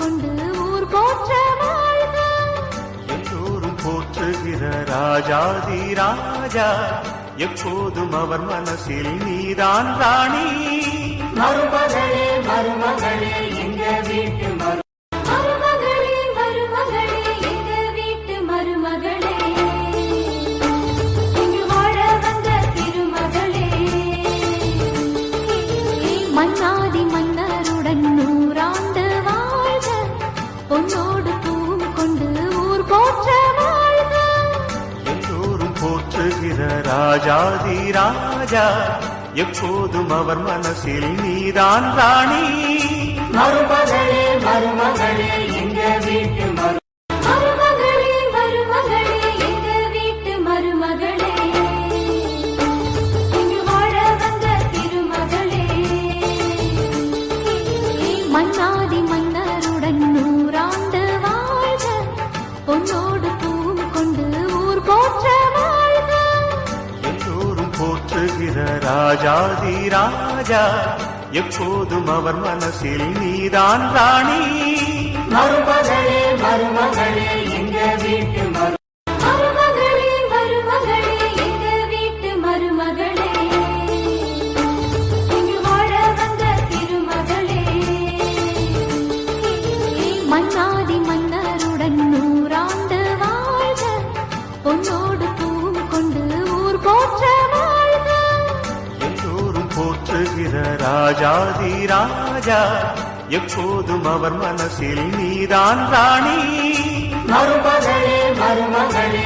கொண்டு ஊர் போற்ற வாழ்க. எல்லோரும் போற்றுகிற ராஜாதி ராஜா, எப்போதும் அவர் மனசில் நீதான் ராணி. மருமகளே மருமகளே எங்க வீட்டு மருமகளே மருமகளே எங்க வீட்டு மருமகளே, இங்கு வாழ வந்த திருமகளே. மன்னாதி மன்னருடன் 100 ஆண்டு வாழ்க, பொன்னோடு பூவும் கொண்டு ஊர் போற்ற வாழ்க. எல்லோரும் போற்றுகிற ராஜாதி ராஜா, எப்போதும் அவர் மனசில் நீதான் ராணி. மருமகளே மருமகளே எங்க வீட்டு மருமகளே மருமகளே எங்க வீட்டு மருமகளே, இங்கு வாழ வந்த திருமகளே. மன்னாதி மன்னருடன் 100 ஆண்டு வாழ்க, பொன்னோடு பூவும் கொண்டு ஊர் போற்ற வாழ்க. எல்லோரும் போற்றுகிற ராஜாதி ராஜா, எப்போதும் அவர் மனசில் நீதான் ராணி. மருமகளே மருமகளே எங்க வீட்டு மருமகளே மருமகளே எங்க வீட்டு மருமகளே, இங்கு வாழ வந்த திருமகளே. மன்னாதி மன்னருடன் 100 ஆண்டு வாழ்க, பொன்னோடு பூவும் கொண்டு ஊர் போற்ற வாழ்க. எல்லோரும் போற்றுகிற ராஜாதி ராஜா, எப்போதும் அவர் மனசில் நீதான் ராணி. மருமகளே மருமகளே